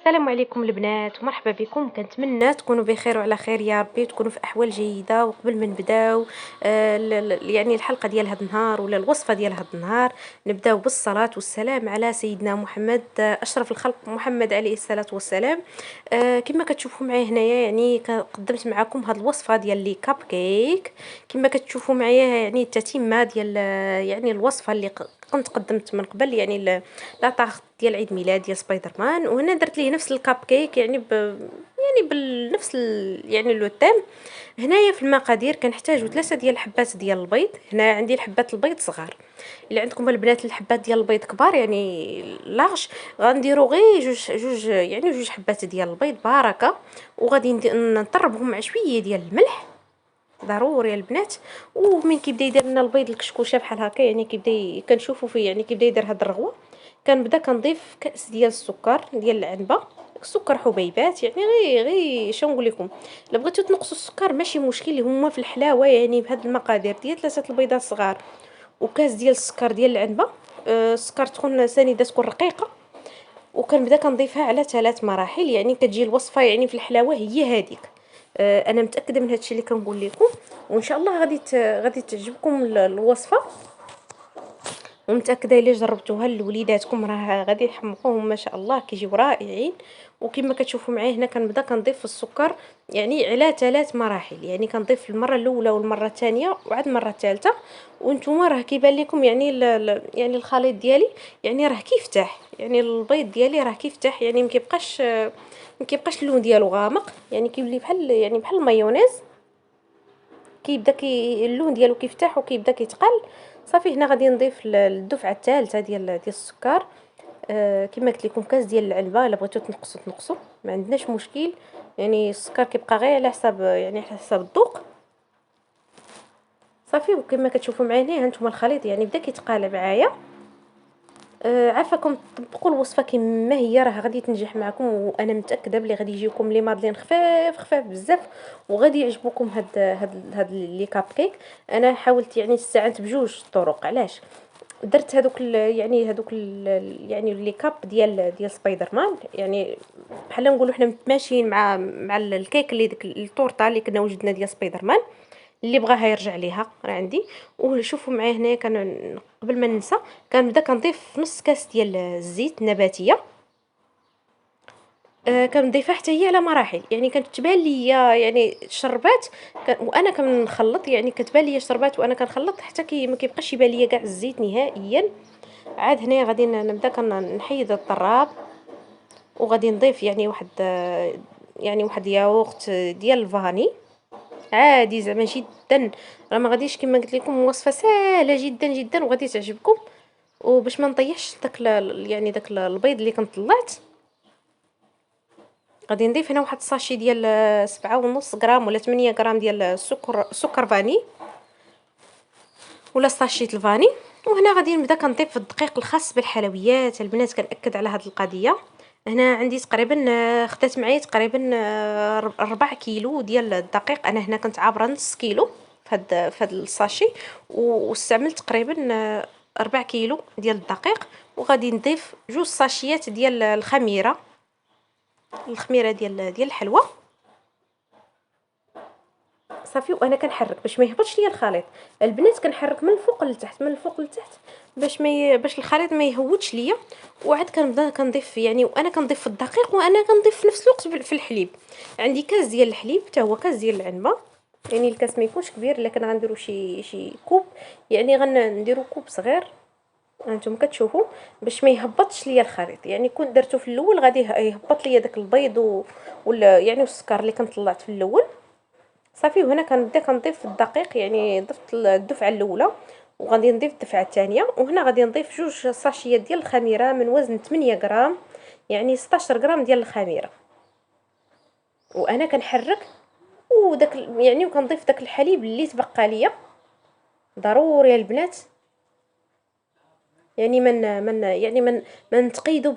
السلام عليكم البنات ومرحبا بكم. كنتمنى تكونوا بخير وعلى خير يا ربي، تكونوا في احوال جيده. وقبل ما نبداو يعني الحلقه ديال هذا النهار ولا الوصفه ديال هذا النهار، نبداو بالصلاه والسلام على سيدنا محمد، اشرف الخلق، محمد عليه الصلاه والسلام. كما كتشوفوا معايا هنايا، يعني قدمت معكم هذه الوصفه ديال لي كاب كيك. كما كتشوفوا معايا يعني التتمه ديال يعني الوصفه اللي كنت قدمت من قبل، يعني لا طاغ ديال عيد ميلاد ديال سبايدر مان. وهنا درت ليه نفس الكاب كيك، يعني يعني بالنفس يعني لو تيم. هنايا في المقادير كنحتاجو 3 ديال الحبات ديال البيض. هنا عندي الحبات البيض صغار. الا عندكم البنات الحبات ديال البيض كبار يعني لاغش، غنديروا غير جوج يعني جوج حبات ديال البيض بركه. وغادي نطربهم مع شويه ديال الملح ضروري البنات. ومن كيبدا يدير لنا البيض الكشكوشه بحال هكا، يعني كنشوفوا فيه يعني كيبدا يدير هاد الرغوه، كنبدا كنضيف كاس ديال السكر ديال العنبه. سكر حبيبات، يعني غير شنو نقول لكم، الا بغيتو تنقصوا السكر ماشي مشكل، اللي هما في الحلاوه يعني بهاد المقادير ديال 3 البيضات صغار وكاس ديال السكر ديال العنبه. السكر تكون سنيده، تكون رقيقه. وكنبدا كنضيفها على 3 مراحل، يعني كتجي الوصفه يعني في الحلاوه هي هذيك. انا متاكده من هادشي اللي كنقول لكم، وان شاء الله غادي تعجبكم الوصفه. ومتاكده الا جربتوها لوليداتكم راه غادي يحمقوهم ما شاء الله، كيجيو رائعين. وكما كتشوفوا معايا هنا كنبدا كنضيف السكر يعني على 3 مراحل، يعني كنضيف المره الاولى والمره الثانيه وعاد المره الثالثه. وانتم راه كيبان لكم يعني يعني الخليط ديالي يعني راه كيفتح، يعني البيض ديالي راه كيفتح، يعني ما كيبقاش اللون ديالو غامق، يعني كيولي بحال يعني بحال المايونيز. كيبدا اللون ديالو كيفتح وكيبدا كيتقل. صافي هنا غادي نضيف الدفعه الثالثه ديال السكر. كما قلت لكم كاس ديال العنبه، الا بغيتو تنقصوا ما عندناش مشكل، يعني السكر كيبقى غير على حساب يعني على حساب الذوق. صافي وكما كتشوفوا معايا هنا هانتوما الخليط يعني بدا كيتقالى معايا. عافاكم طبقوا الوصفه كما هي، راه غادي تنجح معكم، وانا متاكده بلي غادي يجيوكم لي مادلين خفاف بزاف، وغادي يعجبوكم هاد لي كاب كيك. انا حاولت يعني استعنت بجوج طرق. علاش درت يعني يعني لي كاب ديال سبايدر مان، يعني بحال نقولوا حنا متماشيين مع الكيك اللي ديك الطورطه اللي كنا وجدنا ديال سبايدر مان. اللي بغاها يرجع ليها راه عندي. وشوفوا معايا هنا قبل ما ننسى كنبدا كنضيف نص كاس ديال الزيت النباتيه. كنضيفها حتى هي على مراحل، يعني كانت تبان لي يعني شربات. وانا كنخلط، يعني كتبان لي شربات وانا كنخلط حتى ما كيبقاش يبان لي كاع الزيت نهائيا. عاد هنا غادي نبدا كنحيد الطراب، وغادي نضيف يعني واحد ياغورت ديال الفاني عادي زعما جدا. راه ما غاديش كما قلت لكم، وصفه سهله جدا جدا وغادي تعجبكم. وباش ما نطيحش يعني داك البيض اللي كنت طلعت، غادي نضيف هنا واحد الساشي ديال 7.5 غرام ولا 8 غرام ديال سكر فاني ولا ساشي الفاني. وهنا غادي نبدا كنضيف الدقيق الخاص بالحلويات. البنات كنأكد على هذه القضيه. هنا عندي تقريبا خدات معايا تقريبا 4 كيلو ديال الدقيق. انا هنا كنت عابره نص كيلو في هاد الساشي، واستعملت تقريبا 4 كيلو ديال الدقيق. وغادي نضيف 2 ساشيات ديال الخميره ديال الحلوى. صافي وانا كنحرك باش ما يهبطش ليا الخليط. البنات كنحرك من الفوق للتحت من الفوق للتحت باش الخليط ما يهودش ليا. وعاد كنبدا كنضيف، يعني وانا كنضيف في الدقيق وانا كنضيف في نفس الوقت في الحليب. عندي كاس ديال الحليب حتى هو كاس ديال العنبه، يعني الكاس ما يكونش كبير، لكن غنديروا شي كوب، يعني غنديروا كوب صغير هانتوما كتشوفوا، باش ما يهبطش ليا الخليط. يعني كنت درته في الاول غادي يهبط ليا داك البيض ولا يعني والسكر اللي كنت طلعت في الاول. صافي وهنا كنبدا كنضيف الدقيق، يعني ضفت الدفعه الاولى وغادي نضيف الدفعه الثانيه. وهنا غادي نضيف 2 ساشيات ديال الخميره من وزن 8 غرام، يعني 16 غرام ديال الخميره. وانا كنحرك وداك يعني وكنضيف داك الحليب اللي تبقى ليا ضروري البنات، يعني ما نتقيدوا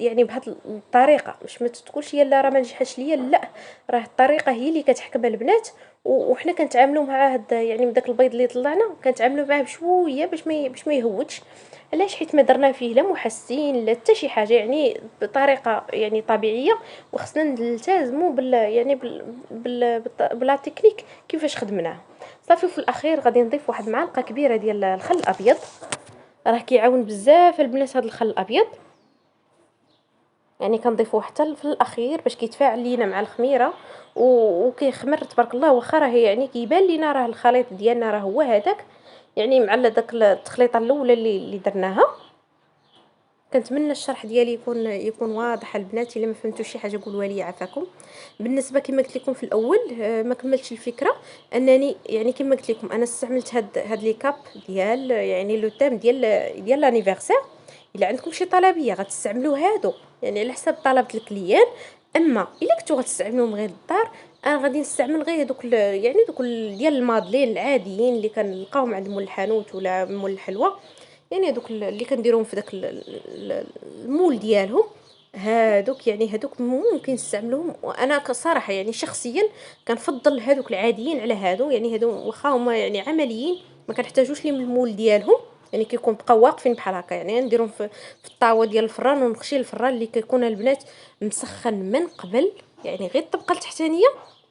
يعني بهاد الطريقه، باش ما تقولش يلا راه ما نجحش ليا، لا، راه الطريقه هي اللي كتحكم البنات. وحنا كنتعاملوا مع هاد يعني بداك البيض اللي طلعنا كنتعاملوا معاه بشويه باش ما يهودش. علاش؟ حيت ما درنا فيه لا محسن لا حتى شي حاجه، يعني بطريقه يعني طبيعيه. وخصنا نلتزموا بلا تكنيك كيفاش خدمناه. صافي، وفي الاخير غادي نضيف واحد المعلقه كبيره ديال الخل الابيض. راه كيعاون بزاف البنات هذا الخل الابيض، يعني كنضيفوه حتى في الاخير باش كيتفاعل لينا مع الخميره وكيخمر تبارك الله. واخا راه يعني كيبان لينا راه الخليط ديالنا راه هو هذاك، يعني مع داك التخليطه الاولى اللي درناها. كنتمنى الشرح ديالي يكون واضح البنات. الا ما فهمتوش شي حاجه قولوا لي عافاكم. بالنسبه كما قلت لكم في الاول، ما كملتش الفكره. انني يعني كما قلت لكم انا استعملت هاد لي كاب ديال يعني لو تيم ديال لانيفرسير. الا عندكم شي طلبيه غتستعملوا هادو يعني على حسب طلبة الكليان. اما الا كنتو غتستعملوهم غير للدار، انا غادي نستعمل غير يعني دوك ديال المادلين العاديين اللي كنلقاوهم عند مول الحانوت ولا مول الحلوى. يعني هذوك اللي كنديروهم في داك المول ديالهم. هادوك يعني هادوك ممكن نستعملوهم. وانا كصراحه يعني شخصيا كنفضل هادوك العاديين على هادو. يعني هادو واخا هما يعني عمليين، ما كنحتاجوش لي من المول ديالهم. يعني كيكون بقاو واقفين بحال هكا، يعني نديرهم في الطاوه ديال الفران ونخشي الفران اللي كيكون البنات مسخن من قبل. يعني غير الطبقه التحتانيه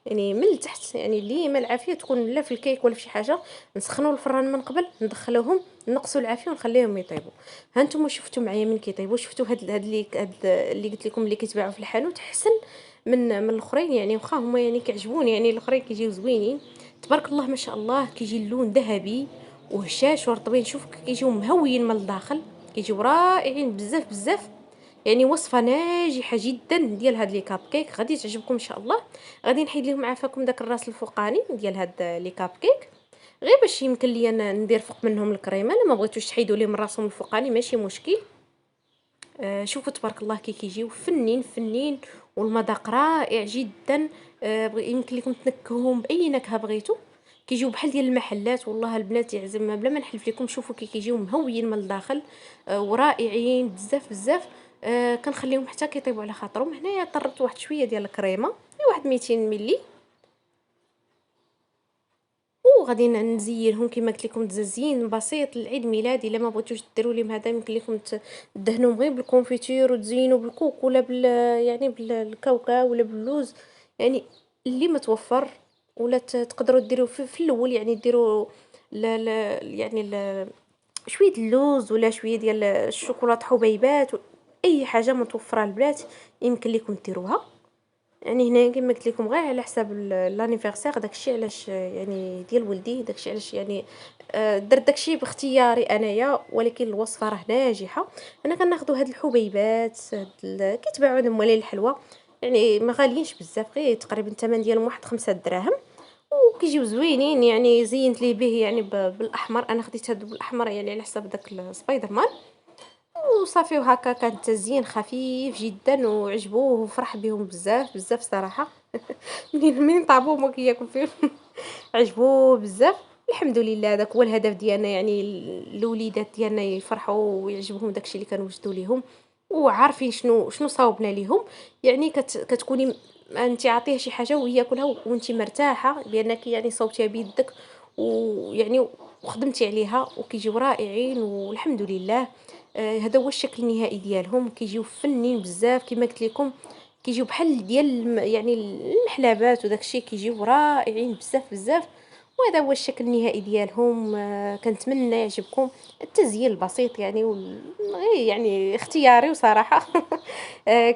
يعني من التحت، يعني اللي ما العافيه تكون لا في الكيك ولا في شي حاجه، نسخنوا الفران من قبل، ندخلوهم، نقصوا العافيه ونخليهم يطيبوا. ها نتوما شفتوا معايا من كيطيبوا، شفتوا هاد اللي قلت لكم اللي كيتباعوا في الحانوت احسن من الاخرين. يعني واخا هما يعني كيعجبوني، يعني الاخرين كيجيو زوينين تبارك الله ما شاء الله. كيجي اللون ذهبي وهشاش ورطبين، شوف كيجيو مهويين من الداخل، كيجيو رائعين بزاف بزاف. يعني وصفه ناجحه جدا ديال هاد لي كاب كيك، غادي تعجبكم ان شاء الله. غادي نحيد لكم عافاكم داك الراس الفوقاني ديال هاد لي كاب كيك، غير باش يمكن ليا ندير فوق منهم الكريمه. لا ما بغيتوش تحيدوا لي من راسهم الفوقاني ماشي مشكل. شوفوا تبارك الله كي كيجيو فنين فنين، والمذاق رائع جدا. يمكن لكم تنكهوهم باي نكهه بغيتو، كيجيو بحال ديال المحلات. والله البنات يعزم بلا ما نحلف لكم، شوفوا كي كيجيو مهويين من الداخل ورائعين بزاف بزاف. كنخليهم حتى كيطيبوا على خاطرهم. هنايا طربت واحد شويه ديال الكريمه، واحد 200 ملي، وغادي نزينهم كما قلت لكم تزيين بسيط للعيد ميلاد. الا ما بغيتوش ديروا لي هذا يمكن لكم تدهنوهم غير بالكونفيتير وتزينوا بالكوك ولا يعني بالكاوكاو ولا باللوز، يعني اللي متوفر. ولا تقدروا ديروا في الاول يعني ديروا لا لا يعني شويه اللوز ولا شويه ديال الشوكولاته حبيبات، اي حاجه متوفره البنات يمكن لكم ديروها. يعني هنا كما قلت لكم غير على حساب لانيفرسير. داكشي علاش يعني ديال ولدي، داكشي علاش يعني درت داكشي باختياري انايا، ولكن الوصفه راه ناجحه. انا كناخذوا هاد الحبيبات كيتباعوا عند موالين الحلوى، يعني ما غاليينش بزاف، غير تقريبا الثمن ديالهم واحد 5 دراهم، وكيجيو زوينين. يعني زينت ليه به يعني بالاحمر، انا خديت هاد بالاحمر يعني على حساب داك السبايدر مان. وصافي وهكا كان تزيين خفيف جدا وعجبوه وفرح بهم بزاف بزاف صراحه. منين طابو هما كياكل فيهم. عجبوه بزاف. الحمد لله داك هو الهدف ديالنا، يعني الوليدات ديالنا يفرحوا ويعجبهم داكشي اللي كنوجدوا ليهم، وعارفين شنو صاوبنا ليهم. يعني كتكوني انت عاطيه شي حاجه وهي ياكلها وانت مرتاحه بانك يعني صوبتيها بيدك، ويعني وخدمتي عليها وكيجيو رائعين والحمد لله. هذا هو الشكل النهائي ديالهم، كيجيو فنين بزاف كما قلت لكم. كيجيو بحال ديال يعني المحلابات وداك الشيء، كيجيو رائعين بزاف بزاف. وهذا هو الشكل النهائي ديالهم. كنتمنى يعجبكم. التزيين البسيط يعني غير يعني اختياري وصراحه.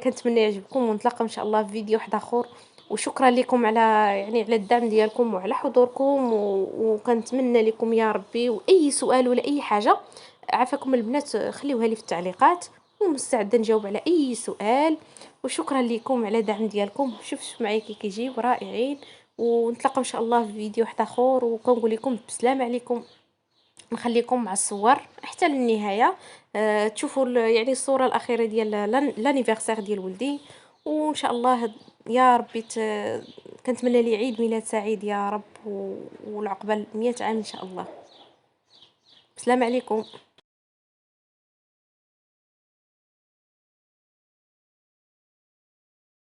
كنتمنى يعجبكم، ونتلاقى ان شاء الله في فيديو واحد اخر. وشكرا لكم على يعني على الدعم ديالكم وعلى حضوركم وكنتمنى لكم يا ربي. واي سؤال ولا اي حاجه عافاكم البنات خليوها لي في التعليقات، ومستعده نجاوب على اي سؤال. وشكرا لكم على الدعم ديالكم. شوف معايا كي كيجيو رائعين. ونتلاقاو ان شاء الله في فيديو واحد اخر، وكنقول لكم بسلام عليكم. نخليكم مع الصور حتى للنهايه. تشوفوا يعني الصوره الاخيره ديال لانيفرسير ديال ولدي. وان شاء الله يا ربي كنتمنى لي عيد ميلاد سعيد يا رب، والعقبال 100 عام ان شاء الله. بسلام عليكم.